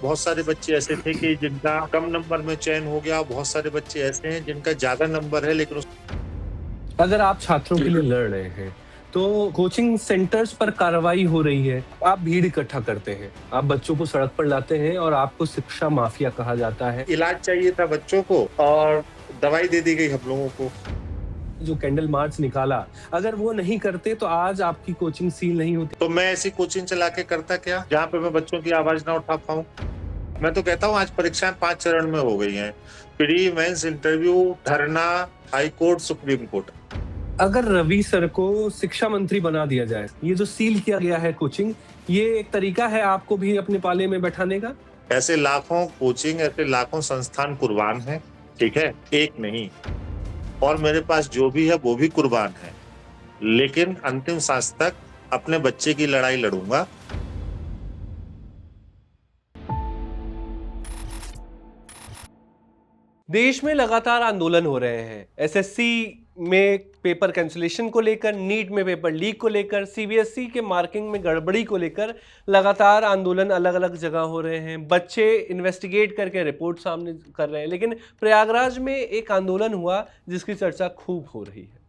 बहुत सारे बच्चे ऐसे थे कि जिनका कम नंबर में चयन हो गया, बहुत सारे बच्चे ऐसे हैं जिनका ज़्यादा नंबर है लेकिन अगर आप छात्रों के लिए लड़ रहे हैं, तो कोचिंग सेंटर्स पर कार्रवाई हो रही है। आप भीड़ इकट्ठा करते हैं, आप बच्चों को सड़क पर लाते हैं और आपको शिक्षा माफिया कहा जाता है। इलाज चाहिए था बच्चों को और दवाई दे दी गई हम लोगों को। जो कैंडल मार्च निकाला, अगर वो नहीं करते तो आज आपकी कोचिंग सील नहीं होती। तो मैं ऐसी कोचिंग चला के करता क्या, जहाँ पे मैं बच्चों की आवाज ना उठा पाऊँ? मैं तो कहता हूँ आज परीक्षाएं 5 चरण में हो गई हैं। प्री, मेंस, इंटरव्यू, धरना, हाई कोर्ट, सुप्रीम कोर्ट। अगर रवि सर को शिक्षा मंत्री बना दिया जाए, ये जो सील किया गया है कोचिंग, ये एक तरीका है आपको भी अपने पाले में बैठाने का? ऐसे लाखों कोचिंग, ऐसे लाखों संस्थान कुर्बान हैं, ठीक है? एक नहीं। और मेरे पास जो भी है वो भी कुर्बान है। लेकिन अंतिम सांस तक अपने बच्चे की लड़ाई लड़ूंगा। देश में लगातार आंदोलन हो रहे हैं। एसएससी में पेपर कैंसिलेशन को लेकर, नीट में पेपर लीक को लेकर, सीबीएसई के मार्किंग में गड़बड़ी को लेकर लगातार आंदोलन अलग अलग जगह हो रहे हैं। बच्चे इन्वेस्टिगेट करके रिपोर्ट सामने कर रहे हैं। लेकिन प्रयागराज में एक आंदोलन हुआ जिसकी चर्चा खूब हो रही है।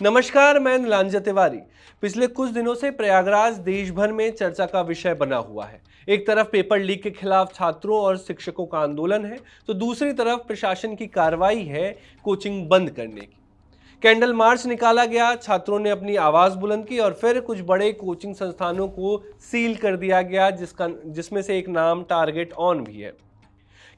नमस्कार, मैं नीलांजन तिवारी। पिछले कुछ दिनों से प्रयागराज देश भर में चर्चा का विषय बना हुआ है। एक तरफ पेपर लीक के खिलाफ छात्रों और शिक्षकों का आंदोलन है, तो दूसरी तरफ प्रशासन की कार्रवाई है कोचिंग बंद करने की। कैंडल मार्च निकाला गया, छात्रों ने अपनी आवाज बुलंद की और फिर कुछ बड़े कोचिंग संस्थानों को सील कर दिया गया, जिसमें से एक नाम टारगेट ऑन भी है।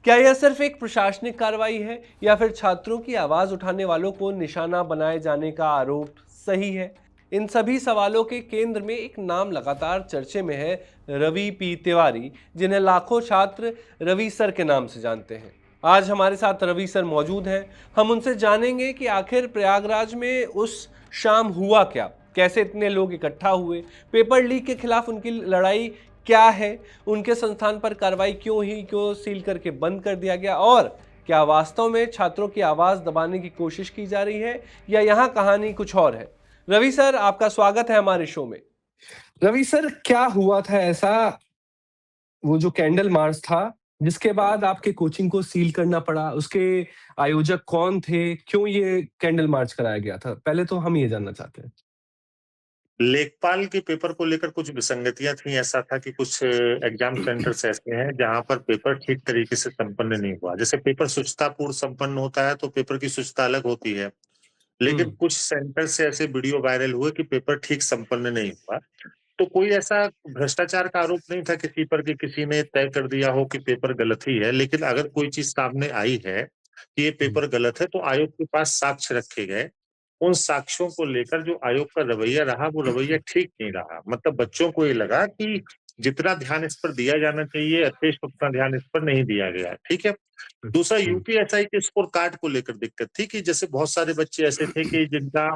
क्या यह सिर्फ एक प्रशासनिक कार्रवाई है या फिर छात्रों की आवाज उठाने वालों को निशाना बनाए जाने का आरोप सही है? इन सभी सवालों के केंद्र में एक नाम लगातार चर्चे में है, रवि पी तिवारी, जिन्हें लाखों छात्र रवि सर के नाम से जानते हैं। आज हमारे साथ रवि सर मौजूद हैं। हम उनसे जानेंगे कि आखिर प्रयागराज में उस शाम हुआ क्या, कैसे इतने लोग इकट्ठा हुए, पेपर लीक के खिलाफ उनकी लड़ाई क्या है, उनके संस्थान पर कार्रवाई क्यों हुई, क्यों सील करके बंद कर दिया गया, और क्या वास्तव में छात्रों की आवाज दबाने की कोशिश की जा रही है या यहां कहानी कुछ और है। रवि सर, आपका स्वागत है हमारे शो में। रवि सर, क्या हुआ था ऐसा, वो जो कैंडल मार्च था, जिसके बाद आपके कोचिंग को सील करना पड़ा? उसके आयोजक कौन थे? क्यों ये कैंडल मार्च कराया गया था? पहले तो हम ये जानना चाहते हैं। लेखपाल के पेपर को लेकर कुछ विसंगतियां थी। ऐसा था कि कुछ एग्जाम सेंटर्स ऐसे हैं जहां पर पेपर ठीक तरीके से संपन्न नहीं हुआ। जैसे पेपर शुचितापूर्ण संपन्न होता है तो पेपर की शुचिता अलग होती है, लेकिन हुँ, कुछ सेंटर से ऐसे वीडियो वायरल हुए कि पेपर ठीक संपन्न नहीं हुआ। तो कोई ऐसा भ्रष्टाचार का आरोप नहीं था किसी पर कि किसी ने तय कर दिया हो कि पेपर गलत ही है। लेकिन अगर कोई चीज सामने आई है कि ये हुँ, पेपर गलत है तो आयोग के पास साक्ष्य रखे गए। उन साक्ष्यों को लेकर जो आयोग का रवैया रहा वो रवैया ठीक नहीं रहा। मतलब बच्चों को ये लगा कि जितना ध्यान इस पर दिया जाना चाहिए अत्यधिक उतना ध्यान इस पर नहीं दिया गया। ठीक है। हुँ, दूसरा, हुँ, यूपीएसआई के स्कोर कार्ड को लेकर दिक्कत थी कि जैसे बहुत सारे बच्चे ऐसे थे कि जिनका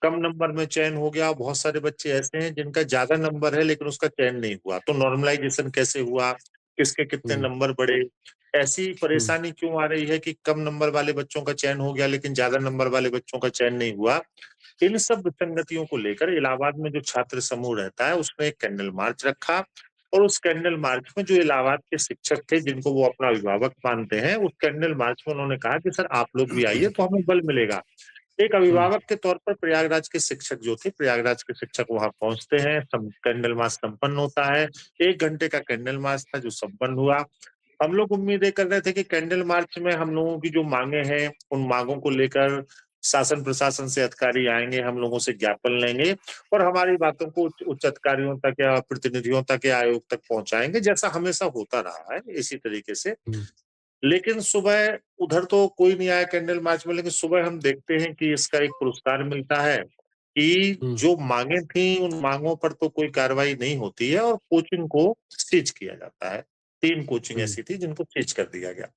कम नंबर में चयन हो गया, बहुत सारे बच्चे ऐसे हैं जिनका ज्यादा नंबर है लेकिन उसका चयन नहीं हुआ। तो नॉर्मलाइजेशन कैसे हुआ, किसके कितने हुँ, नंबर बढ़े, ऐसी हुँ, परेशानी क्यों आ रही है कि कम नंबर वाले बच्चों का चयन हो गया लेकिन ज्यादा नंबर वाले बच्चों का चयन नहीं हुआ। इन सब विसंगतियों को लेकर इलाहाबाद में जो छात्र समूह रहता है उसने एक कैंडल मार्च रखा। और उस कैंडल मार्च में जो इलाहाबाद के शिक्षक थे जिनको वो अपना अभिभावक मानते हैं, उस कैंडल मार्च में उन्होंने कहा कि सर आप लोग भी आइए तो हमें बल मिलेगा। एक हुँ, अभिभावक के तौर पर प्रयागराज के शिक्षक जो थे, प्रयागराज के शिक्षक वहां पहुंचते हैं, कैंडल मार्च संपन्न होता है। 1 घंटे का कैंडल मार्च था जो संपन्न हुआ। हम लोग उम्मीदें कर रहे थे कि कैंडल मार्च में हम लोगों की जो मांगे हैं उन मांगों को लेकर शासन प्रशासन से अधिकारी आएंगे, हम लोगों से ज्ञापन लेंगे और हमारी बातों को उच्च अधिकारियों तक या प्रतिनिधियों तक या आयोग तक पहुंचाएंगे, जैसा हमेशा होता रहा है इसी तरीके से। हुँ, लेकिन सुबह उधर तो कोई नहीं आया कैंडल मार्च में, लेकिन सुबह हम देखते हैं कि इसका एक पुरस्कार मिलता है कि हुँ, जो मांगे थी उन मांगों पर तो कोई कार्रवाई नहीं होती है और कोचिंग को सीज किया जाता है। 3 कोचिंग हुँ, ऐसी थी जिनको सीज कर दिया गया।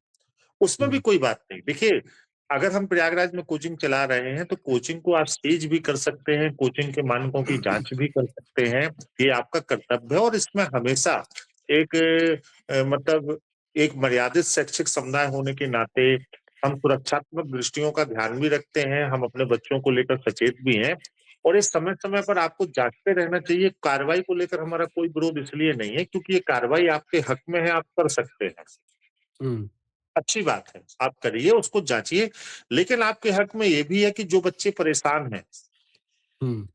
उसमें भी हुँ, कोई बात नहीं। देखिए, अगर हम प्रयागराज में कोचिंग चला रहे हैं तो कोचिंग को आप सीज भी कर सकते हैं, कोचिंग के मानकों की जांच भी कर सकते हैं। ये आपका कर्तव्य है और इसमें हमेशा एक मतलब एक मर्यादित शैक्षिक समुदाय होने के नाते हम सुरक्षात्मक दृष्टियों का ध्यान भी रखते हैं, हम अपने बच्चों को लेकर सचेत भी हैं। और ये समय-समय पर आपको जाँचते रहना चाहिए। कार्रवाई को लेकर हमारा कोई विरोध इसलिए नहीं है क्योंकि ये कार्रवाई आपके हक में है, आप कर सकते हैं। हुँ, अच्छी बात है, आप करिए, उसको जाँचिए, लेकिन आपके हक में ये भी है कि जो बच्चे परेशान हैं, हुँ,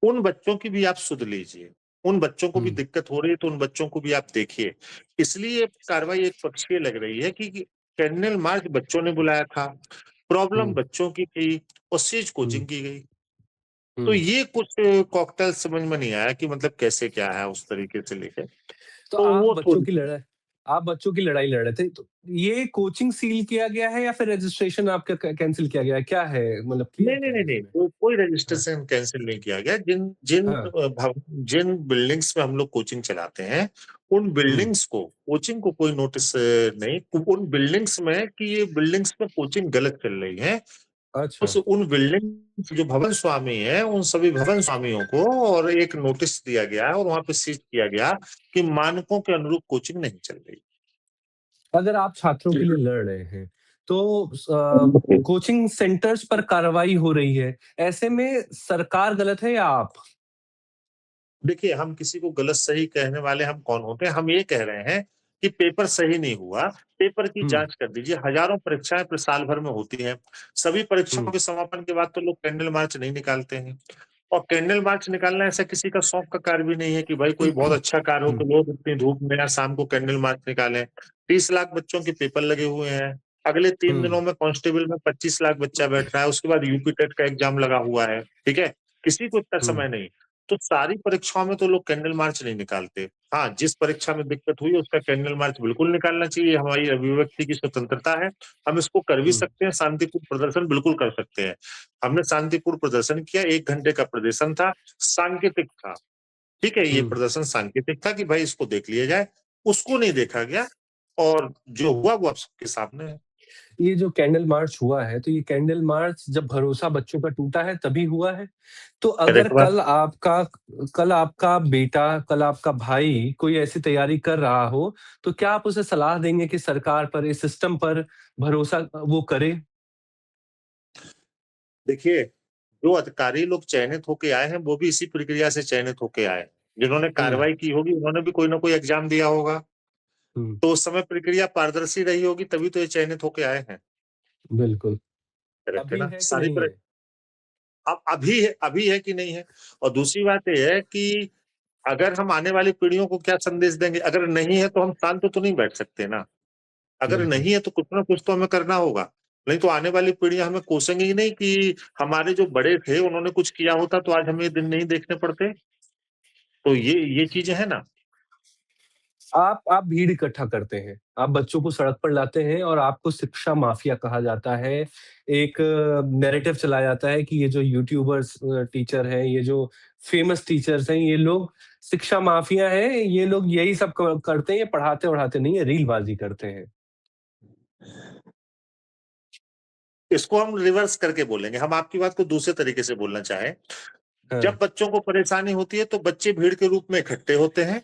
उन बच्चों की भी आप सुध लीजिए। उन बच्चों को भी हुँ, दिक्कत हो रही है, तो उन बच्चों को भी आप देखिए। इसलिए कार्रवाई एक पक्षीय लग रही है कि कैंडल मार्च बच्चों ने बुलाया था, प्रॉब्लम हुँ, बच्चों की थी और सीज हुँ, कोचिंग की गई। तो हुँ। ये कुछ कॉकटेल समझ में नहीं आया कि मतलब कैसे क्या है उस तरीके से लेके। तो तो वो थोड़ी आप बच्चों की लड़ाई लड़ रहे थे, तो ये कोचिंग सील किया गया है या फिर रजिस्ट्रेशन आपका कैंसिल किया गया है? क्या है मतलब क्लियर नहीं, नहीं, क्या नहीं, है नहीं, इसमें? कोई हाँ, रजिस्ट्रेशन कैंसल नहीं किया गया। जिन जिन हाँ, जिन बिल्डिंग्स में हम लोग कोचिंग चलाते हैं, उन हुँ, बिल्डिंग्स को कोचिंग को कोई नोटिस नहीं, उन बिल्डिंग्स में कि ये बिल्डिंग्स में कोचिंग गलत चल रही है, अच्छा। उन बिल्डिंग जो भवन स्वामी हैं, उन सभी भवन स्वामियों को और एक नोटिस दिया गया है और वहाँ पे सीज किया गया कि मानकों के अनुरूप कोचिंग नहीं चल रही। अगर आप छात्रों के लिए लड़ रहे हैं, तो कोचिंग सेंटर्स पर कार्रवाई हो रही है, ऐसे में सरकार गलत है या आप? देखिए, हम किसी को गलत-सही कहने वाले हम कौन होते हैं? हम ये कह रहे हैं कि पेपर सही नहीं हुआ, पेपर की हुँ, जाँच कर दीजिए। हज़ारों परीक्षाएँ साल भर में होती हैं। सभी परीक्षाओं हुँ, के समापन के बाद तो लोग कैंडल मार्च नहीं निकालते हैं और कैंडल मार्च निकालना ऐसा किसी का शौक का कार्य भी नहीं है कि भाई कोई बहुत अच्छा कार्य हो हुँ, तो लोग इतनी धूप में या शाम को कैंडल मार्च निकालें। 30 लाख बच्चों के पेपर लगे हुए हैं। अगले 3 हुँ, दिनों में कांस्टेबल में 25 लाख बच्चा बैठ रहा है। उसके बाद यूपी टेट का एग्ज़ाम लगा हुआ है, ठीक है? किसी को इतना हुँ, समय नहीं। तो सारी परीक्षाओं में तो लोग कैंडल मार्च नहीं निकालते। हाँ, जिस परीक्षा में दिक्कत हुई उसका कैंडल मार्च बिल्कुल निकालना चाहिए, हमारी अभिव्यक्ति की स्वतंत्रता है। हम इसको कर भी हुँ, सकते हैं, शांतिपूर्ण प्रदर्शन बिल्कुल कर सकते हैं। हमने शांतिपूर्ण प्रदर्शन किया, 1 घंटे का प्रदर्शन था, सांकेतिक था। ठीक है, ये हुँ। प्रदर्शन सांकेतिक था कि भाई इसको देख लिया जाए, उसको नहीं देखा गया और जो हुआ वो आप सबके सामने है। ये जो कैंडल मार्च हुआ है, तो ये कैंडल मार्च जब भरोसा बच्चों का टूटा है तभी हुआ है? तो अगर करेक्ट बात। कल आपका बेटा, कल आपका भाई कोई ऐसी तैयारी कर रहा हो, तो क्या आप उसे सलाह देंगे कि सरकार पर, इस सिस्टम पर भरोसा वो करे? देखिए, जो अधिकारी लोग चयनित होके आए हैं, वो भी इसी प्रक्रिया से चयनित होके आए हैं। जिन्होंने हुँ, कार्रवाई की होगी, उन्होंने भी कोई ना कोई एग्ज़ाम दिया होगा। हुँ, तो उस समय प्रक्रिया पारदर्शी रही होगी, तभी तो ये चयनित होके आए हैं। बिल्कुल। करेक्ट है अभी ना? है कि सारी नहीं प्र है? अब अभी है कि नहीं है? और दूसरी बात ये है कि अगर हम आने वाली पीढ़ियों को क्या संदेश देंगे? अगर नहीं है, तो हम शांत तो नहीं बैठ सकते ना। अगर बिल्कुल। नहीं है, तो कुछ ना कुछ तो हमें करना होगा। नहीं तो आने वाली पीढ़ियाँ हमें कोसेंगी ही नहीं कि हमारे जो बड़े थे, उन्होंने कुछ किया होता, तो आज हमें ये दिन नहीं देखने पड़ते। तो ये चीज़ें हैं ना। आप भीड़ इकट्ठा करते हैं, आप बच्चों को सड़क पर लाते हैं और आपको शिक्षा माफिया कहा जाता है। एक नैरेटिव चलाया जाता है कि ये जो यूट्यूबर्स टीचर हैं, ये जो फेमस टीचर्स हैं, ये लोग शिक्षा माफिया हैं, ये लोग यही सब करते हैं, ये पढ़ाते-वढ़ाते नहीं है, रीलबाज़ी करते हैं। इसको हम रिवर्स करके बोलेंगे। हम आपकी बात को दूसरे तरीके से बोलना चाहें, हाँ, जब बच्चों को परेशानी होती है, तो बच्चे भीड़ के रूप में इकट्ठे होते हैं।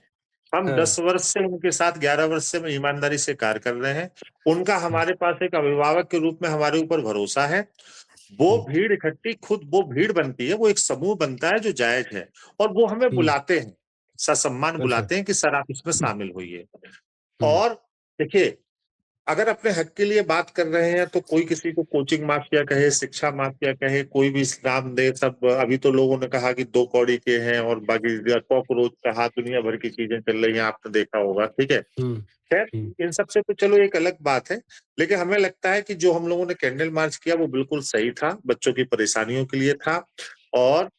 हम हाँ, 10 वर्ष से उनके साथ 11 वर्ष से ईमानदारी से कार्य कर रहे हैं। उनका हुँ, हमारे पास एक अभिभावक के रूप में हमारे ऊपर भरोसा है। वो हुँ, भीड़ इकट्ठी खुद वो भीड़ बनती है, वो एक समूह बनता है जो जायज़ है और वो हमें हुँ, बुलाते हैं, ससम्मान अच्छा, बुलाते हैं कि सर आप इसमें शामिल होइए। हुँ, और देखिए, अगर अपने हक के लिए बात कर रहे हैं तो कोई किसी को कोचिंग माफिया कहे, शिक्षा माफिया कहे, कोई भी नाम दे, सब अभी तो लोगों ने कहा कि 2 कौड़ी के हैं और बाकी कॉकरोच कहा, दुनिया भर की चीजें चल रही हैं, आपने देखा होगा, ठीक है। हुँ, खैर, हुँ, इन सब से तो चलो एक अलग बात है, लेकिन हमें लगता है कि जो हम लोगों ने कैंडल मार्च किया वो बिल्कुल सही था, बच्चों की परेशानियों के लिए था और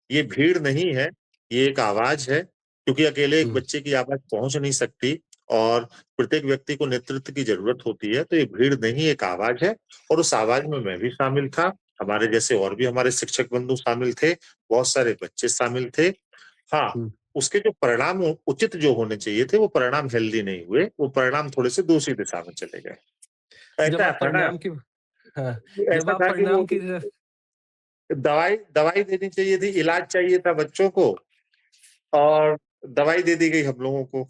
ये भीड़ नहीं है, ये एक आवाज़ है, क्योंकि अकेले एक हुँ, बच्चे की आवाज़ पहुँच नहीं सकती और प्रत्येक व्यक्ति को नेतृत्व की ज़रूरत होती है, तो ये भीड़ नहीं एक आवाज़ है और उस आवाज़ में मैं भी शामिल था, हमारे जैसे और भी हमारे शिक्षक बंधु शामिल थे, बहुत सारे बच्चे शामिल थे। हाँ, हुँ। उसके जो परिणाम उचित जो होने चाहिए थे, वो परिणाम हेल्दी नहीं हुए, वो परिणाम थोड़े-से दूसरी दिशा में चले गए। जब ऐसा आप था ना, परिणाम की हाँ, जब ऐसा आप था कि वो परिणाम की दवाई दवाई देनी चाहिए थी, इलाज चाहिए था बच्चों को और दवाई दे दी गई हम लोगों को।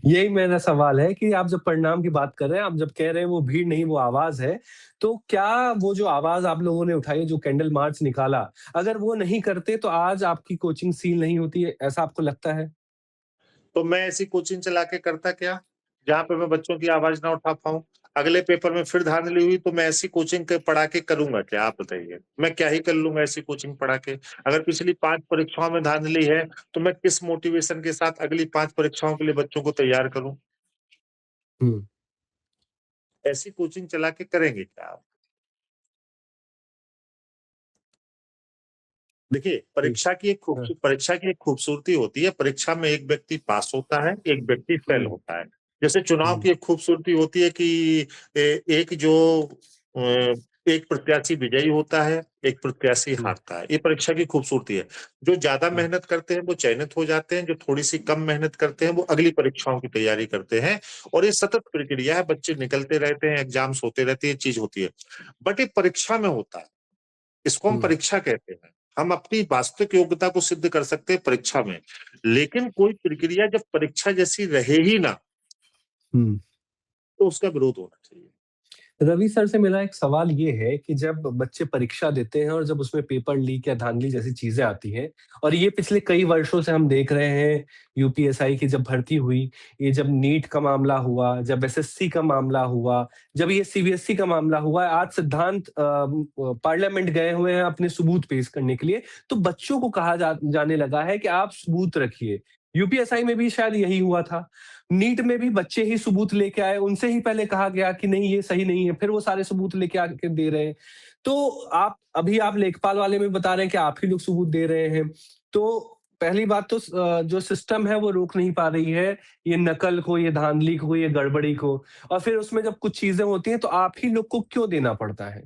यही मेरा सवाल है कि आप जब परिणाम की बात कर रहे हैं, आप जब कह रहे हैं वो भीड़ नहीं वो आवाज़ है, तो क्या वो जो आवाज़ आप लोगों ने उठाई, जो कैंडल मार्च निकाला, अगर वो नहीं करते तो आज आपकी कोचिंग सील नहीं होती है, ऐसा आपको लगता है? तो मैं ऐसी कोचिंग चला के करता क्या? जहाँ पे मैं बच्चों की आवाज़ ना उठा पाऊँ। अगले पेपर में फिर धांधली हुई तो मैं ऐसी कोचिंग के पढ़ा के करूँगा क्या आप बताइए? मैं क्या ही कर लूँगा ऐसी कोचिंग पढ़ा के? अगर पिछली 5 परीक्षाओं में धांधली है, तो मैं किस मोटिवेशन के साथ अगली 5 परीक्षाओं के लिए बच्चों को तैयार करूँ? हुँ, ऐसी कोचिंग चला के करेंगे क्या आप? देखिए, ठीक। हाँ, परीक्षा की एक खूबसूरती होती है, परीक्षा में एक व्यक्ति पास होता है, एक व्यक्ति फेल हुँ, होता है। जैसे चुनाव हुँ, की एक खूबसूरती होती है कि एक जो अ, एक प्रत्याशी विजयी होता है, एक प्रत्याशी हुँ, हारता है। ये परीक्षा की खूबसूरती है। जो ज़्यादा हुँ, मेहनत करते हैं, वो चयनित हो जाते हैं, जो थोड़ी-सी कम मेहनत करते हैं, वो अगली परीक्षाओं की तैयारी करते हैं और ये सतत प्रक्रिया है, बच्चे निकलते रहते हैं, एग्ज़ाम्स होते रहते हैं, ये चीज़ होती है। बट ये परीक्षा में होता है। इसको हम हुँ, परीक्षा कहते हैं। हम अपनी वास्तविक योग्यता को सिद्ध कर सकते हैं परीक्षा में। लेकिन कोई प्रक्रिया जब परीक्षा जैसी रहे ही ना, हुँ। तो उसका विरोध होना चाहिए। रवि सर से मेरा एक सवाल ये है कि जब बच्चे परीक्षा देते हैं और जब उसमें पेपर लीक या धांधली जैसी चीज़ें आती हैं और ये पिछले कई वर्षों से हम देख रहे हैं, यूपीएसआई की जब भर्ती हुई, ये जब नीट का मामला हुआ, जब एसएससी का मामला हुआ, जब ये सीबीएसई का मामला हुआ, आज सिद्धांत पार्लियामेंट गए हुए हैं अपने सबूत पेश करने के लिए, तो बच्चों को कहा जाने लगा है कि आप सबूत रखिए। यूपीएसआई में भी शायद यही हुआ था। नीट में भी बच्चे ही सबूत लेके आए, उनसे ही पहले कहा गया कि नहीं ये सही नहीं है, फिर वो सारे सबूत लेके आके दे रहे हैं। तो आप लेखपाल वाले में बता रहे हैं कि आप ही लोग सबूत दे रहे हैं। तो पहली बात तो जो सिस्टम है वो रोक नहीं पा रही है, ये नकल को, ये धांधली को, ये गड़बड़ी को और फिर उसमें जब कुछ चीज़ें होती हैं तो आप ही लोग को क्यों देना पड़ता है?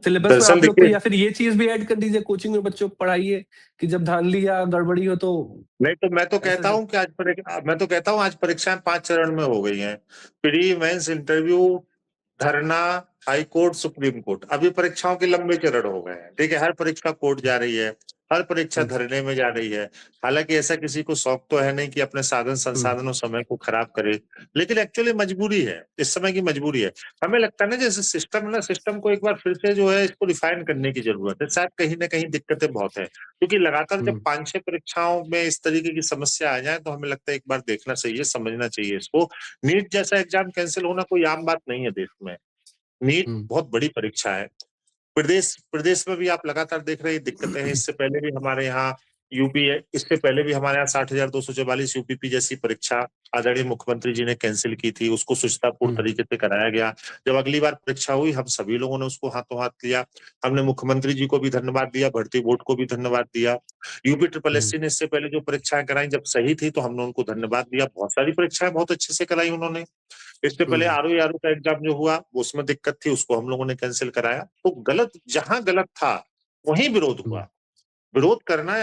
सिलेबस में दरअसल आप लोग को देखिए, या फिर ये चीज़ भी ऐड कर दीजिए कोचिंग में बच्चों को पढ़ाइए कि जब धांधली या गड़बड़ी हो तो नहीं तो ऐसे से मैं तो कहता हूँ आज परीक्षाएँ 5 चरण में हो गई हैं। प्री, मेंस, इंटरव्यू, धरना, हाई कोर्ट, सुप्रीम कोर्ट। अभी परीक्षाओं के लंबे चरण हो गए हैं। ठीक है, हर परीक्षा कोर्ट जा रही है, हर परीक्षा हुँ, धरने में जा रही है। हालाँकि ऐसा किसी को शौक तो है नहीं कि अपने साधन हुँ, संसाधन और समय को खराब करे, लेकिन एक्चुअली मजबूरी है, इस समय की मजबूरी है। हमें लगता है ना जैसे सिस्टम है ना, सिस्टम को एक बार फिर से जो है इसको रिफाइन करने की ज़रूरत है। शायद कहीं न कहीं दिक्कतें बहुत हैं, क्योंकि लगातार जब हुँ, 5-6 परीक्षाओं में इस तरीके की समस्या आ जाए तो हमें लगता है एक बार देखना चाहिए, समझना चाहिए इसको। नीट जैसा एग्ज़ाम कैंसल होना कोई आम बात नहीं है देश में। नीट हुँ, बहुत बड़ी परीक्षा है। प्रदेश प्रदेश में भी आप लगातार देख रहे हैं दिक्कतें हैं। इससे पहले भी हमारे यहाँ यूपी है, इससे पहले भी हमारे यहाँ 60,244 यूपीपी जैसी परीक्षा आदरणीय मुख्यमंत्री जी ने कैंसिल की थी। उसको सुचितापूर्ण हुँ, तरीके से कराया गया। जब अगली बार परीक्षा हुई, हम सभी लोगों ने उसको हाथों-हाथ लिया। हमने मुख्यमंत्री जी को भी धन्यवाद दिया, भर्ती बोर्ड को भी धन्यवाद दिया। यूपी ट्रिपल हुँ, एससी ने इससे पहले जो परीक्षाएँ कराई, जब सही थी तो हमने उनको धन्यवाद दिया। बहुत सारी परीक्षाएँ बहुत अच्छे से कराई उन्होंने। इससे पहले हुँ, आरओ का एग्जाम जो हुआ, उसमें दिक्कत थी, उसको हम लोगों ने कैंसिल कराया। तो जहां गलत था, वहीं विरोध हुँ, हुआ। विरोध करना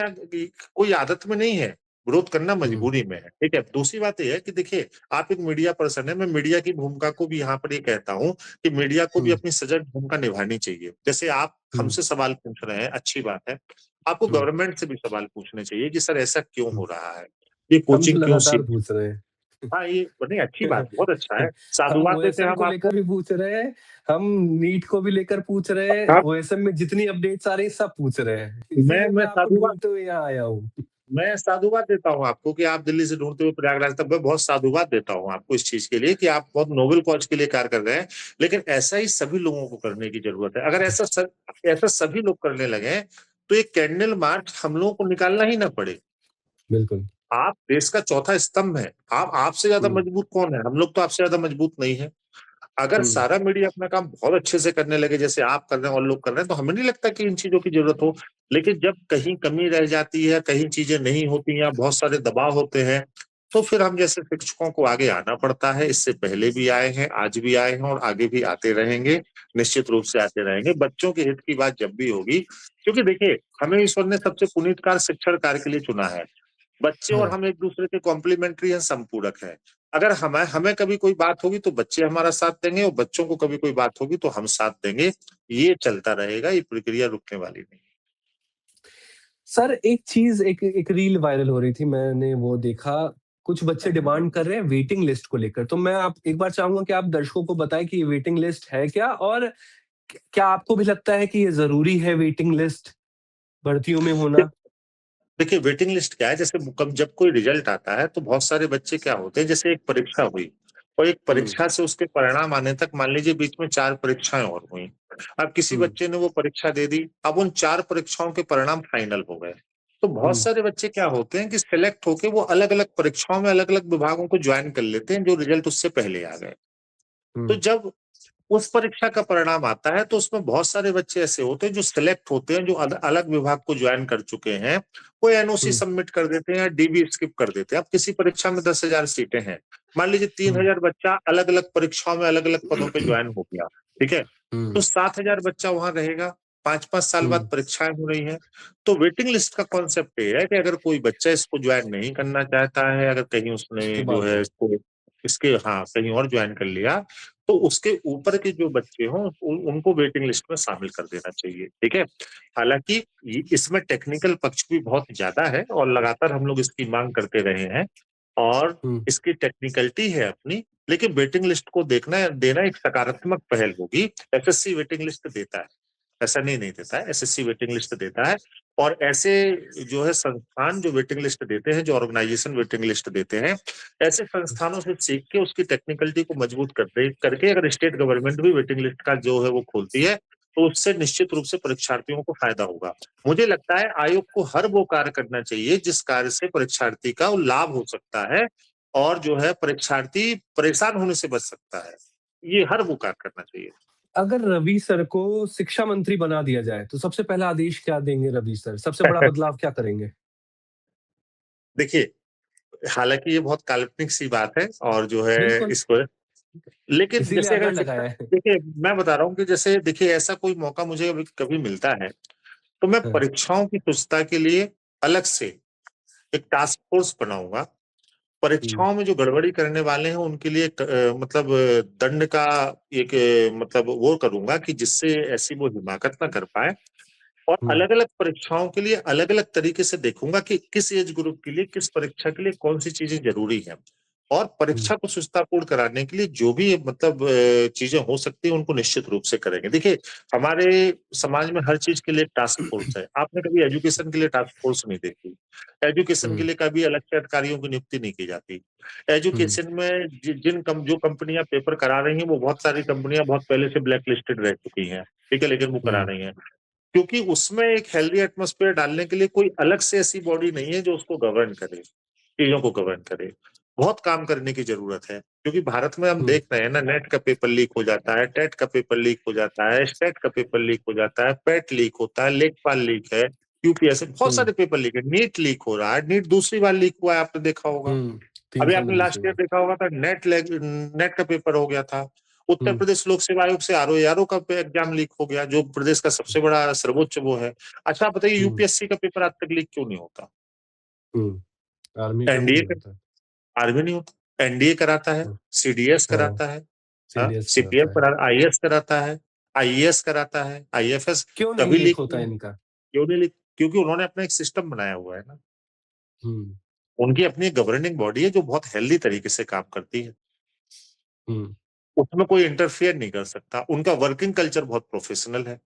कोई आदत में नहीं है, विरोध करना हुँ, मजबूरी में है। ठीक है। दूसरी बात ये है कि देखिए, आप एक मीडिया पर्सन है, मैं मीडिया की भूमिका को भी यहाँ पर ये कहता हूँ कि मीडिया को भी हुँ, अपनी सजग भूमिका निभानी चाहिए। जैसे आप हुँ, हमसे सवाल पूछ रहे हैं, अच्छी बात है। आपको हुँ, गवर्नमेंट से भी सवाल पूछने चाहिए कि सर ऐसा क्यों हुँ। हो रहा है? ये हम तो कोचिंग क्यों लगातार सी पूछ रहे हैं। हाँ, ये नहीं अच्छी बात, बहुत अच्छा है। हम साधुवाद देते हैं ओएसएम हम को आपको। लेकर भी पूछ रहे हैं, हम नीट को भी लेकर पूछ रहे हैं, आप ओएसएम में जितनी अपडेट्स आ रही हैं सब पूछ रहे हैं। इसीलिए मैं मैं आपको साधुवाद ढूँढते हुए यहाँ आया हूँ। मैं साधुवाद देता हूँ आपको कि आप दिल्ली से ढूँढते हुए प्रयागराज तक, मैं बहुत साधुवाद देता हूँ आपको इस चीज़ के लिए कि आप बहुत नोबेल कॉज़ के लिए कार्य कर रहे हैं। लेकिन ऐसा ही सभी लोगों को करने की ज़रूरत है। अगर ऐसा सभी लोग करने लगें, तो ये कैंडल मार्च हम लोगों को निकालना ही ना पड़े। बिल्कुल। आप देश का चौथा स्तंभ हैं। आप आपसे ज़्यादा हुँ, मजबूत कौन है? हम लोग तो आपसे ज़्यादा मजबूत नहीं हैं। अगर हुँ, सारा मीडिया अपना काम बहुत अच्छे से करने लगे जैसे आप कर रहे हैं और लोग कर रहे हैं, तो हमें नहीं लगता कि इन चीज़ों की ज़रूरत हो। लेकिन जब कहीं कमी रह जाती है, कहीं चीज़ें नहीं होती या बहुत सारे दबाव होते हैं, तो फिर हम जैसे शिक्षकों को आगे आना पड़ता है। इससे पहले भी आए हैं, आज भी आए हैं और आगे भी आते रहेंगे, निश्चित रूप से आते रहेंगे। बच्चों के हित की बात जब भी होगी, क्योंकि देखिए, हमें ईश्वर ने सबसे पुनीत कार्य शिक्षण कार्य के लिए चुना है। बच्चे और हाँ। हम एक-दूसरे के कॉम्प्लीमेंट्री हैं, संपूरक हैं। अगर हमें हमें कभी कोई बात होगी तो बच्चे हमारा साथ देंगे और बच्चों को कभी कोई बात होगी तो हम साथ देंगे। ये चलता रहेगा, ये प्रक्रिया रुकने वाली नहीं। सर एक चीज़ एक एक रील वायरल हो रही थी, मैंने वो देखा कुछ बच्चे डिमांड कर रहे हैं वेटिंग लिस्ट को लेकर। तो मैं आप एक बार चाहूँगा कि आप दर्शकों को बताएँ कि ये वेटिंग लिस्ट है क्या? और क्या आपको भी लगता है कि ये ज़रूरी है वेटिंग लिस्ट भर्तियों में होना? देखिए वेटिंग लिस्ट क्या है, जैसे कब जब कोई रिजल्ट आता है तो बहुत सारे बच्चे क्या होते हैं, जैसे एक परीक्षा हुई और एक हुँ, परीक्षा से उसके परिणाम आने तक मान लीजिए बीच में 4 परीक्षाएं और हुई। अब किसी हुँ, बच्चे ने वो परीक्षा दे दी, अब उन 4 परीक्षाओं के परिणाम फाइनल हो गए। तो बहुत हुँ, सारे बच्चे क्या होते हैं कि सिलेक्ट होके वो अलग-अलग परीक्षाओं में अलग-अलग विभागों को ज्वाइन कर लेते हैं जो रिजल्ट उससे पहले आ गए। तो हुँ, जब उस परीक्षा का परिणाम आता है तो उसमें बहुत सारे बच्चे ऐसे होते हैं जो सिलेक्ट होते हैं, जो अलग विभाग को ज्वाइन कर चुके हैं, वो एनओसी हुँ, सबमिट कर देते हैं या डीबी स्किप कर देते हैं। अब किसी परीक्षा में 10,000 सीटें हैं, मान लीजिए हुँ, 3,000 बच्चा अलग अलग परीक्षाओं में अलग अलग पदों पे ज्वाइन हो गया, ठीक है, तो हुँ, 7,000 बच्चा वहां रहेगा। 5-5 साल बाद हुँ, परीक्षाएं हो रही हैं। तो वेटिंग लिस्ट का कॉन्सेप्ट ये है कि अगर कोई बच्चा इसको ज्वाइन नहीं करना चाहता है, अगर कहीं उसने उसके जो बाद है हो। इसको इसके हाँ कहीं और ज्वाइन कर लिया, तो उसके ऊपर के जो बच्चे हों उनको वेटिंग लिस्ट में शामिल कर देना चाहिए, ठीक है। हालांकि इसमें टेक्निकल पक्ष भी बहुत ज्यादा है और लगातार हम लोग इसकी मांग करते रहे हैं और हुँ, इसकी टेक्निकलिटी है अपनी, लेकिन वेटिंग लिस्ट को देखना देना एक सकारात्मक पहल होगी। एसएससी वेटिंग लिस्ट देता है, ऐसा नहीं देता है, एसएससी वेटिंग लिस्ट देता है। और ऐसे जो है संस्थान जो वेटिंग लिस्ट देते हैं, जो ऑर्गेनाइजेशन वेटिंग लिस्ट देते हैं, ऐसे संस्थानों से सीख के उसकी टेक्निकलिटी को मजबूत करके अगर स्टेट गवर्नमेंट भी वेटिंग लिस्ट का जो है वो खोलती है, तो उससे निश्चित रूप से परीक्षार्थियों को फायदा होगा। मुझे लगता है आयोग को हर वो कार्य करना चाहिए जिस कार्य से परीक्षार्थी का वो लाभ हो सकता है और जो है परीक्षार्थी परेशान होने से बच सकता है। ये हर वो कार्य करना चाहिए। अगर रवि सर को शिक्षा मंत्री बना दिया जाए, तो सबसे पहला आदेश क्या देंगे रवि सर? सबसे बड़ा बदलाव क्या करेंगे? देखिए, हालांकि ये बहुत काल्पनिक सी बात है और जो है बिल्कुल, इसको, लेकिन इसीलिए जैसे आधार अगर शिक्षा, लगाया है। देखिए मैं बता रहा हूँ कि जैसे देखिए ऐसा कोई मौका मुझे अभी कभी मिलता है तो मैं हाँ, परीक्षाओं की शुद्धता के लिए अलग से एक टास्क फोर्स बनाऊंगा। हुँ, परीक्षाओं में जो गड़बड़ी करने वाले हैं उनके लिए मतलब दंड का एक मतलब वो करूंगा कि जिससे ऐसी वो हिमाकत ना कर पाए। और हुँ, अलग अलग परीक्षाओं के लिए अलग अलग तरीके से देखूंगा कि किस एज ग्रुप के लिए किस परीक्षा के लिए कौन सी चीजें जरूरी हैं। और हुँ, परीक्षा को सुचारूपूर्ण कराने के लिए जो भी मतलब चीजें हो सकती हैं उनको निश्चित रूप से करेंगे। देखिए हमारे समाज में हर चीज के लिए टास्क फोर्स है, आपने कभी एजुकेशन के लिए टास्क फोर्स नहीं देखी। एजुकेशन के हुँ, लिए कभी अलग से अधिकारियों की नियुक्ति नहीं की जाती। हुँ, एजुकेशन में जो कंपनियां पेपर करा रही हैं वो बहुत सारी कंपनियां बहुत पहले से ब्लैक लिस्टेड रह चुकी हैं, ठीक है, लेकिन वो करा हुँ, रही हैं क्योंकि उसमें एक हेल्दी एटमॉस्फेयर डालने के लिए कोई अलग से ऐसी बॉडी नहीं है जो उसको गवर्न करे, चीजों को गवर्न करे। बहुत काम करने की जरूरत है क्योंकि भारत में हम हुँ, देख रहे हैं ना, नेट का पेपर लीक हो जाता है, टेट का पेपर लीक हो जाता है, स्टेट का पेपर लीक हो जाता है, पेट लीक होता है, लेखपाल लीक है, यूपीएससी, बहुत हुँ, सारे पेपर लीक है, नीट लीक हो रहा है, नीट दूसरी बार लीक हुआ है, आपने देखा होगा। हुँ, 3 अभी साल में आपने दूसरी लास्ट ईयर बार। देखा होगा था, नेट का पेपर हो गया था। उत्तर हुँ, प्रदेश लोक सेवा आयोग से आरओ का एग्जाम लीक हो गया, जो प्रदेश का सबसे बड़ा सर्वोच्च वो है। अच्छा आप बताइए हुँ, यूपीएससी का पेपर आज तक लीक क्यों नहीं होता? हुँ, आर्मी का भी एनडीए नहीं का, होता। आर्मी नहीं होता, एनडीए कराता है, हाँ, सीडीएस हाँ, कराता है, सीडीएस सीपीएफ कराता है। करा, आईएएस कराता है, आईएएस कराता है, आईएफएस। क्यों नहीं कभी लीक लीक होता नहीं है होता। इनका? क्यों नहीं लीक? क्योंकि उन्होंने अपना एक सिस्टम बनाया हुआ है ना, हुँ, उनकी अपनी गवर्निंग बॉडी है जो बहुत हेल्दी तरीके से काम करती है, हुँ, उसमें कोई इंटरफेयर नहीं कर सकता, उनका वर्किंग कल्चर बहुत प्रोफेशनल है।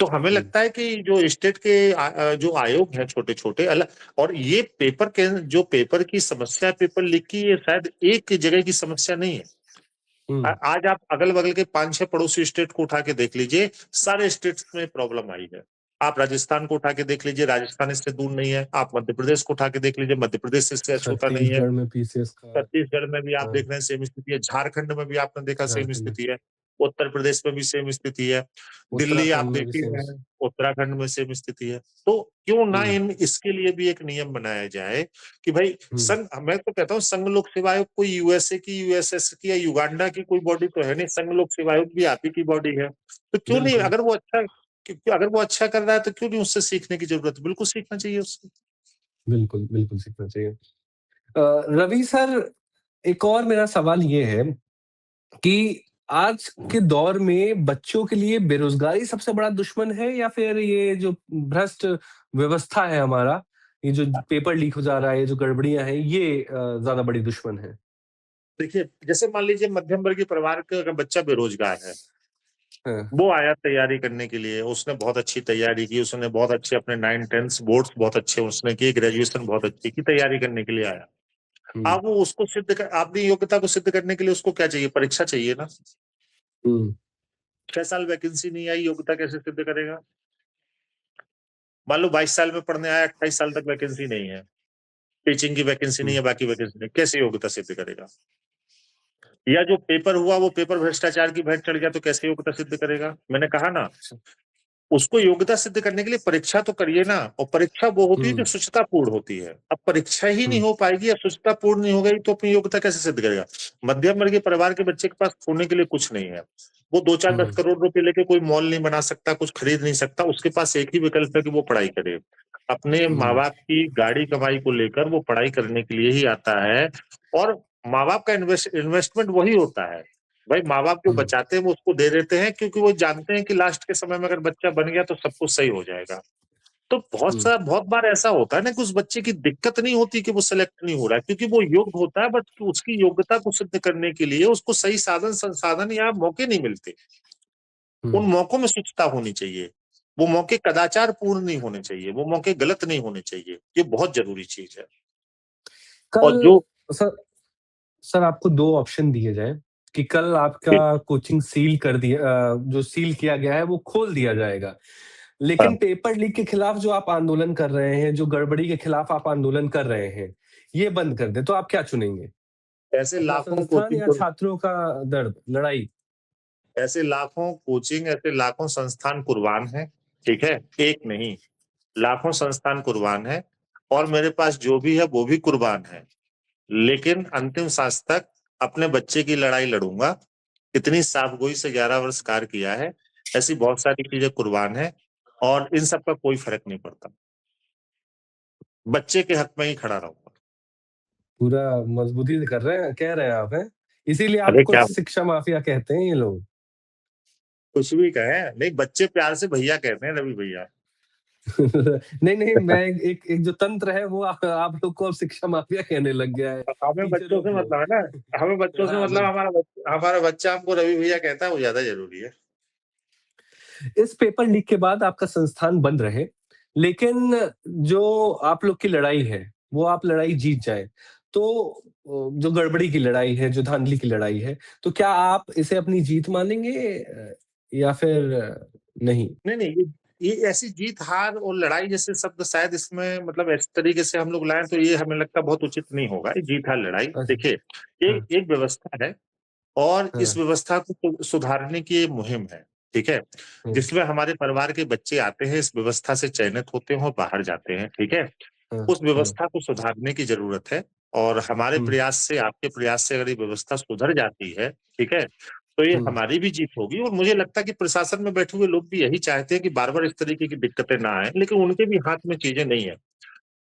तो हमें हुँ, लगता है कि जो स्टेट के जो आयोग हैं छोटे छोटे अलग, और ये पेपर के जो पेपर की समस्या, पेपर लीक की, ये शायद एक जगह की समस्या नहीं है। हुँ, आज आप अगल बगल के 5-6 पड़ोसी स्टेट को उठा के देख लीजिए, सारे स्टेट्स में प्रॉब्लम आई है। आप राजस्थान को उठा के देख लीजिए, राजस्थान इससे दूर नहीं है। आप मध्य प्रदेश को उठा के देख लीजिए, मध्य प्रदेश इससे अछूता नहीं है। छत्तीसगढ़ में पीसीएस का छत्तीसगढ़ में भी आप हाँ, देख रहे हैं सेम स्थिति है, झारखंड में भी आपने देखा सेम झारखंड में, स्थिति है, उत्तर प्रदेश में भी सेम स्थिति है, दिल्ली आप उत्तराखंड में देख भी ही सेम रहे हैं, उत्तराखंड में सेम स्थिति है। तो क्यों ना हुँ, इन इसके लिए भी एक नियम बनाया जाए कि भाई हुँ, संघ, मैं तो कहता हूँ संघ लोक सेवा आयोग कोई यूएसए की, यूएसएस की या युगांडा की कोई बॉडी तो है नहीं, संघ लोक सेवा आयोग भी आप ही की बॉडी है। तो क्यों नहीं, बिल्कुल, अगर वो अच्छा कर रहा है तो क्यों नहीं उससे सीखने की जरूरत है, बिल्कुल सीखना चाहिए उससे। बिल्कुल, बिल्कुल सीखना चाहिए। रवि सर, एक और मेरा सवाल ये है कि आज के दौर में बच्चों के लिए बेरोज़गारी सबसे बड़ा दुश्मन है या फिर ये जो भ्रष्ट व्यवस्था है हमारा, ये जो पेपर लीक हो जा रहा है, ये जो गड़बड़ियाँ हैं, ये ज़्यादा बड़ी दुश्मन है? देखिए, जैसे मान लीजिए मध्यम वर्गीय परिवार का अगर बच्चा बेरोजगार है, हाँ। वो आया तैयारी करने के लिए, उसने बहुत अच्छी तैयारी की, उसने बहुत अच्छे अपने 9-10 बोर्ड्स बहुत अच्छे उसने किए, ग्रेजुएशन बहुत अच्छी की, तैयारी करने के लिए आया। हुँ, अब वो उसको अपनी योग्यता को सिद्ध करने के लिए उसको क्या चाहिए? परीक्षा चाहिए ना। हुँ, 6 साल वैकेंसी नहीं आई, योग्यता कैसे सिद्ध करेगा? मान लो 22 साल में पढ़ने आया, 28 साल तक वैकेंसी नहीं है, टीचिंग की वैकेंसी नहीं हुँ, है, बाकी वैकेंसी नहीं, कैसे योग्यता सिद्ध करेगा? या जो पेपर हुआ वो पेपर भ्रष्टाचार की भेंट चढ़ गया तो कैसे योग्यता सिद्ध करेगा? मैंने कहा ना, उसको योग्यता सिद्ध करने के लिए परीक्षा तो करिए ना, और परीक्षा वो होती है जो हुँ, शुचितापूर्ण होती है। अब परीक्षा ही नहीं हुँ, हो पाएगी या शुचितापूर्ण नहीं हो गई तो अपनी योग्यता कैसे सिद्ध करेगा? मध्यम वर्गीय परिवार के बच्चे के पास खोने के लिए कुछ नहीं है। वो 2-4-10 हुँ, करोड़ रुपए लेके कोई मॉल नहीं बना सकता, कुछ खरीद नहीं सकता, उसके पास एक ही विकल्प है कि वो पढ़ाई करे। अपने माँ हुँ, बाप की गाड़ी कमाई को लेकर वो पढ़ाई करने के लिए ही आता है, और माँ बाप का इन्वेस्टमेंट वही होता है। भाई माँ बाप जो हुँ, बचाते हैं वो उसको दे देते हैं, क्योंकि वो जानते हैं कि लास्ट के समय में अगर बच्चा बन गया तो सब कुछ सही हो जाएगा। तो हुँ, बहुत बार ऐसा होता है ना कि उस बच्चे की दिक्कत नहीं होती कि वो सेलेक्ट नहीं हो रहा है, क्योंकि वो योग्य होता है, बट उसकी योग्यता को सिद्ध करने के लिए उसको सही साधन संसाधन या मौके नहीं मिलते। उन हुँ। मौकों में शुचिता होनी चाहिए। वो मौके कदाचार पूर्ण नहीं होने चाहिए, वो मौके गलत नहीं होने चाहिए। ये बहुत जरूरी चीज है। और कल जो सर सर आपको 2 ऑप्शन दिए जाएँ कि कल आपका ठीक, कोचिंग जो सील किया गया है वो खोल दिया जाएगा। हाँ, लेकिन पेपर लीक के खिलाफ जो आप आंदोलन कर रहे हैं, जो गड़बड़ी के खिलाफ आप आंदोलन कर रहे हैं, ये बंद कर दें, तो आप क्या चुनेंगे? अपना संस्थान या छात्रों का दर्द, लड़ाई? ऐसे लाखों संस्थान कुर्बान हैं, ठीक है? एक नहीं, लाखों संस्थान कुर्बान हैं, और मेरे पास जो भी है वो भी कुर्बान है। लेकिन अंतिम सांस तक अपने बच्चे की लड़ाई लड़ूंगा। इतनी साफगोई से 11 वर्ष कार्य किया है, ऐसी बहुत सारी चीजें कुर्बान है, और इन सब का कोई फर्क नहीं पड़ता। बच्चे के हक में ही खड़ा रहूंगा। पूरा मजबूती से कर रहे हैं कह रहे हैं आप, हैं? इसीलिए अरे आपको क्या शिक्षा माफिया कहते हैं ये लोग। कुछ भी कहे, नहीं बच्चे प्यार से भैया कहते हैं, रवि भैया। नहीं, नहीं, मैं एक एक जो तंत्र है वो आप लोग को अब शिक्षा माफिया कहने लग गया है, हमें बच्चों टीचरों से को। मतलब है ना, हमें बच्चों से हाँ, मतलब बच हमारा बच्चा हमको रवि भैया कहता है, वो ज्यादा जरूरी है। इस पेपर लीक के बाद आपका संस्थान बंद रहे, लेकिन जो आप लोग की लड़ाई है, वो आप लड़ाई जीत जाएँ, तो जो गड़बड़ी की लड़ाई है, जो धांधली की लड़ाई है, तो क्या आप इसे अपनी जीत मानेंगे या फिर नहीं? नहीं नहीं, ये ऐसी जीत हार और लड़ाई जैसे शब्द शायद इसमें मतलब इस तरीके से हम लोग लाएं तो ये हमें लगता है बहुत उचित नहीं होगा। ये जीत हार लड़ाई, अच्छा, देखिए, हाँ, एक व्यवस्था है, और इस हाँ, व्यवस्था को सुधारने की ये मुहिम है, ठीक है? हाँ, जिसमें हमारे परिवार के बच्चे आते हैं, इस व्यवस्था से चयनित होते हैं और बाहर जाते हैं, ठीक है? हाँ, उस हाँ, व्यवस्था को सुधारने की जरूरत है, और हमारे हुँ, प्रयास से, आपके प्रयास से अगर ये व्यवस्था सुधर जाती है, ठीक है, तो ये हुँ, हमारी भी जीत होगी। और मुझे लगता है कि प्रशासन में बैठे हुए लोग भी यही चाहते हैं कि बार बार इस तरीके की दिक्कतें ना आए, लेकिन उनके भी हाथ में चीजें नहीं है।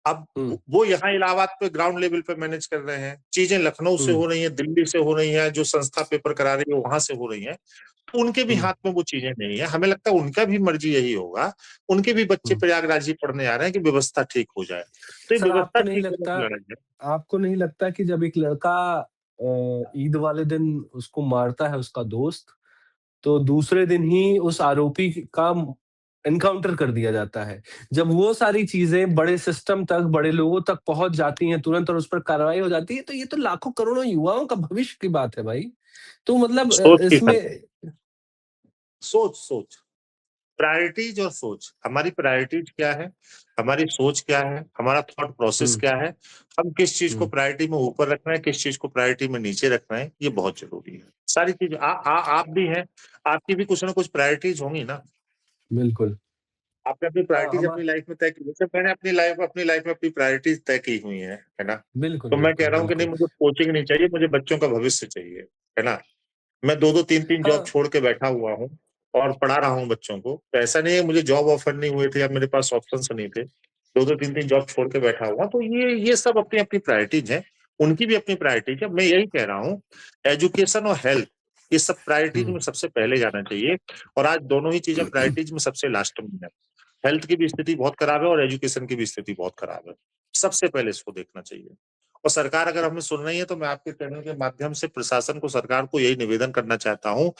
अब हुँ, वो यहाँ इलाहाबाद पे ग्राउंड लेवल पे मैनेज कर रहे हैं, चीजें लखनऊ से हुँ, हो रही हैं, दिल्ली से हो रही हैं, जो संस्था पेपर करा रही है वहां से हो रही हैं, तो उनके भी हुँ, हाथ में वो चीजें नहीं है। हमें लगता है उनका भी मर्जी यही होगा, उनके भी बच्चे हुँ। प्रयागराज ही पढ़ने आ रहे हैं कि व्यवस्था ठीक हो जाए। तो ये सर व्यवस्था ठीक होने की लड़ाई है। आपको नहीं लगता कि जब एक लड़का ईद वाले दिन उसको मारता है उसका दोस्त, तो दूसरे दिन ही उस आरोपी का एनकाउंटर कर दिया जाता है। जब वो सारी चीज़ें बड़े सिस्टम तक, बड़े लोगों तक पहुँच जाती हैं तुरंत और उस पर कार्रवाई हो जाती है, तो ये तो लाखों करोड़ों युवाओं का भविष्य की बात है भाई। तो मतलब सोच की इसमें सोच प्रायोरिटीज और सोच, हमारी प्रायोरिटीज क्या है, हमारी सोच क्या है, हमारा थॉट प्रोसेस हुँ, क्या है, हम किस चीज को हुँ, प्रायोरिटी में ऊपर रखना है, किस चीज को प्रायोरिटी में नीचे रखना है, ये बहुत जरूरी है। सारी चीज आप भी हैं, आपकी भी कुछ ना कुछ प्रायोरिटीज होंगी ना। बिल्कुल। आपने अपनी हाँ, प्रायोरिटीज अपनी लाइफ में तय की, जैसे मैंने अपनी लाइफ में अपनी प्रायोरिटीज तय की हुई है ना। बिल्कुल, तो मैं कह बिल्कुल, रहा हूँ कि नहीं, बिल्कुल। मुझे कोचिंग नहीं चाहिए, मुझे बच्चों का भविष्य चाहिए, है ना। मैं 2-2 3-3 जॉब हाँ, छोड़ के बैठा हुआ हूँ और पढ़ा रहा हूँ बच्चों को। तो ऐसा नहीं है मुझे जॉब ऑफर नहीं हुए थे या मेरे पास ऑप्शंस नहीं थे। 2-2 3-3 जॉब छोड़ के बैठा हुआ। तो ये सब अपनी-अपनी प्रायोरिटीज हैं। उनकी भी अपनी प्रायोरिटीज है। मैं यही कह रहा हूँ, एजुकेशन और हेल्थ, ये सब प्रायोरिटीज हुँ, में सबसे पहले जाना चाहिए, और आज दोनों ही चीजें प्रायोरिटीज में सबसे लास्ट में है। हेल्थ की भी स्थिति बहुत खराब है और एजुकेशन की भी स्थिति बहुत खराब है। सबसे पहले इसको देखना चाहिए। और सरकार अगर हमें सुन रही है तो मैं आपके चैनल के माध्यम से प्रशासन को, सरकार को यही निवेदन करना चाहता हूँ,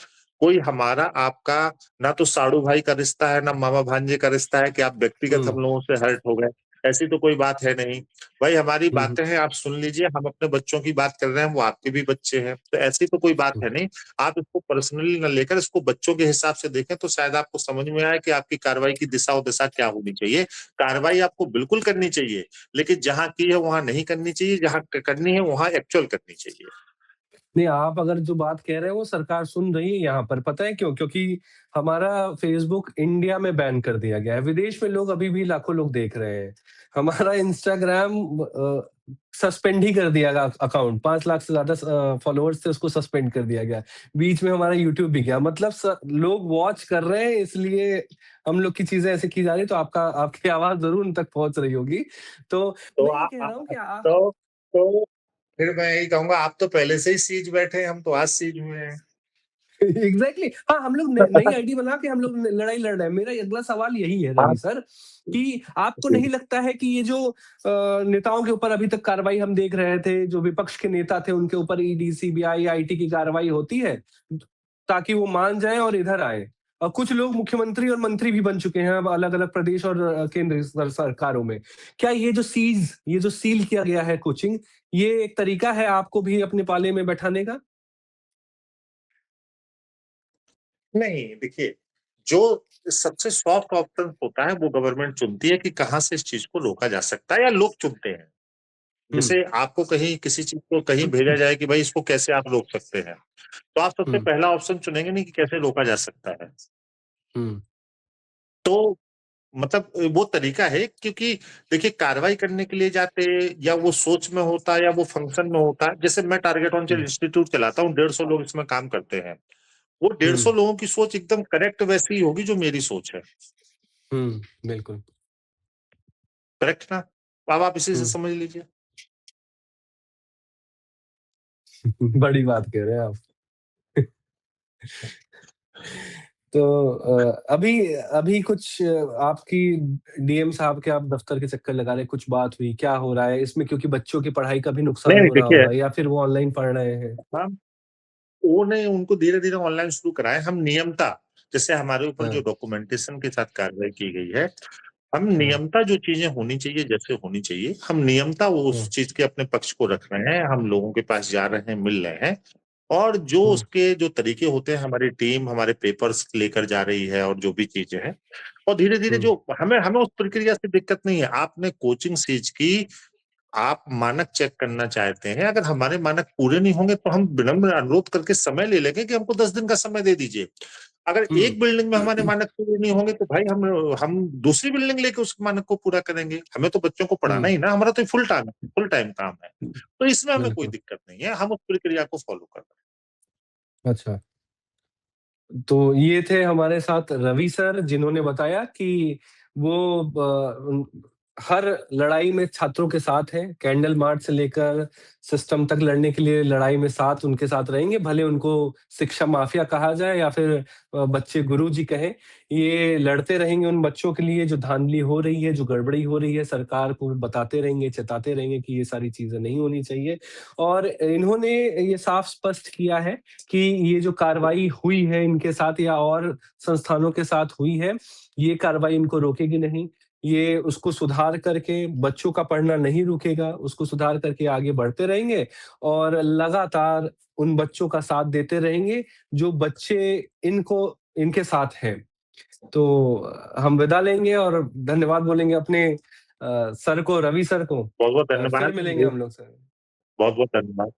कोई हमारा आपका ना तो साड़ू भाई का रिश्ता है, ना मामा भांजे का रिश्ता है कि आप व्यक्तिगत हम हुँ, लोगों से हर्ट हो गए। ऐसी तो कोई बात है नहीं। भाई हमारी हुँ, हुँ, बातें हैं, आप सुन लीजिए, हम अपने बच्चों की बात कर रहे हैं, वो आपके भी बच्चे हैं, तो ऐसी तो कोई बात हुँ। है नहीं। आप इसको पर्सनली न लेकर इसको बच्चों के हिसाब से देखें तो शायद आपको समझ में आए कि आपकी कार्रवाई की दिशा और दिशा क्या होनी चाहिए। कार्रवाई आपको बिल्कुल करनी चाहिए, लेकिन जहाँ की है वहाँ नहीं करनी चाहिए, जहाँ करनी है वहाँ एक्चुअल करनी चाहिए। नहीं, आप अगर जो बात कह रहे हैं वो सरकार सुन रही है यहाँ पर, पता है क्यों? क्योंकि हमारा फ़ेसबुक इंडिया में बैन कर दिया गया है, विदेश में लोग अभी भी लाखों लोग देख रहे हैं। हमारा इंस्टाग्राम सस्पेंड ही कर दिया गया अकाउंट, 5 लाख से ज़्यादा फ़ॉलोअर्स थे उसको सस्पेंड कर दिया गया। बीच में हमारा यूट्यूब भी गया, मतलब लोग वॉच कर रहे हैं इसलिए हम लोग की चीज़ें ऐसे की जा रही है तो आपकी आवाज़ ज़रूर उन तक पहुँच रही होगी। तो तो मैं ये कह रहा हूँ कि तो फिर मैं यही कहूँगा, आप तो पहले से ही सीज बैठे हैं, हम तो आज सीज हुए हैं। एग्ज़ैक्टली हाँ, हम लोग न नई आईडी बना के हम लोग न लड़ाई लड़ रहे हैं। मेरा अगला सवाल यही है रवि आप सर, कि आपको जी। नहीं लगता है कि ये जो नेताओं के ऊपर अभी तक कार्रवाई हम देख रहे थे, जो विपक्ष के नेता थे उनके ऊपर ईडी, सीबीआई, आईटी की कार्रवाई होती है, ताकि वो मान जाएँ और इधर आएँ। और कुछ लोग मुख्यमंत्री और मंत्री भी बन चुके हैं अब अलग-अलग प्रदेश और केंद्र सरकारों में। क्या ये जो सील किया गया है कोचिंग, ये एक तरीका है आपको भी अपने पाले में बैठाने का? नहीं, देखिए, जो सबसे सॉफ्ट ऑप्शन होता है वो गवर्नमेंट चुनती है कि कहाँ से इस चीज़ को रोका जा सकता है, या लोग चुनते हैं। हुँ, जैसे आपको कहीं किसी चीज़ को कहीं भेजा जाए कि भाई इसको कैसे आप रोक सकते हैं, तो आप सबसे हुँ, पहला ऑप्शन चुनेंगे नहीं कि कैसे रोका जा सकता है। हुँ, तो मतलब वो तरीका है, क्योंकि देखिए कार्रवाई करने के लिए जाते, या वो सोच में होता या वो फंक्शन में होता। जैसे मैं target on chilled hmm, institute चलाता हूँ, 150 लोग इसमें काम करते हैं। वो 150 हुँ, लोगों की सोच एकदम करेक्ट वैसी ही होगी जो मेरी सोच है। हुँ, बिल्कुल। करेक्ट ना? अब आप इसी से हुँ, समझ लीजिए। बड़ी बात कह रहे हैं आप। तो अभी अभी कुछ आपकी डीएम साहब के आप दफ्तर के चक्कर लगा रहे हैं, कुछ बात हुई, क्या हो रहा है? इसमें क्योंकि बच्चों की पढ़ाई का भी नुकसान नहीं, नहीं हो रहा देखिए, होगा या फिर वो ऑनलाइन पढ़ रहे हैं? हम वो नहीं, उनको धीरे-धीरे ऑनलाइन शुरू कराएँ। हम नियमता, जैसे हमारे ऊपर जो हाँ, डॉक्यूमेंटेशन के साथ कार्रवाई की गई है, हम हाँ, नियमता जो चीज़ें होनी चाहिए, जैसे होनी चाहिए, हम नियमता वो हाँ, उस चीज़ के अपने पक्ष को रख रहे हैं। हम लोगों के पास जा रहे हैं, मिल रहे हैं, और जो हुँ, उसके जो तरीके होते हैं, हमारी टीम हमारे पेपर्स लेकर जा रही है और जो भी चीज़ें हैं, और धीरे-धीरे हुँ, जो हमें हमें उस प्रक्रिया से दिक्कत नहीं है। आपने कोचिंग सीज की, आप मानक चेक करना चाहते हैं, अगर हमारे मानक पूरे नहीं होंगे तो हम विनम्र अनुरोध करके समय ले लेंगे कि हमको 10 दिन का समय दे दीजिए। अगर हुँ, एक बिल्डिंग में हमारे मानक पूरे नहीं होंगे तो भाई हम दूसरी बिल्डिंग लेके उस मानक को पूरा करेंगे। हमें तो बच्चों को पढ़ाना हुँ, ही ना, हमारा तो फुल टाइम काम है। तो इसमें हमें कोई बिल्कुल। दिक्कत नहीं है, हम उस प्रक्रिया को फॉलो कर रहे अच्छा। तो ये थे हमारे साथ रवि सर जिन्होंने बताया कि वो हर लड़ाई में छात्रों के साथ हैं, कैंडल मार्च से लेकर सिस्टम तक लड़ने के लिए लड़ाई में साथ उनके साथ रहेंगे, भले उनको शिक्षा माफिया कहा जाए या फिर बच्चे गुरुजी कहें, ये लड़ते रहेंगे उन बच्चों के लिए जो धांधली हो रही है, जो गड़बड़ी हो रही है, सरकार को बताते रहेंगे, चेताते रहेंगे कि ये सारी चीजें नहीं होनी चाहिए। और इन्होंने ये साफ स्पष्ट किया है कि ये जो कार्रवाई हुई है इनके साथ या और संस्थानों के साथ हुई है, ये कार्रवाई इनको रोकेगी नहीं। ये उसको सुधार करके बच्चों का पढ़ना नहीं रुकेगा, उसको सुधार करके आगे बढ़ते रहेंगे और लगातार उन बच्चों का साथ देते रहेंगे, जो बच्चे इनको इनके साथ हैं। तो हम विदा लेंगे और धन्यवाद बोलेंगे अपने सर को, रवि सर को। हैं। बहुत-बहुत फिर धन्यवाद। मिलेंगे हम लोग सर। बहुत-बहुत धन्यवाद।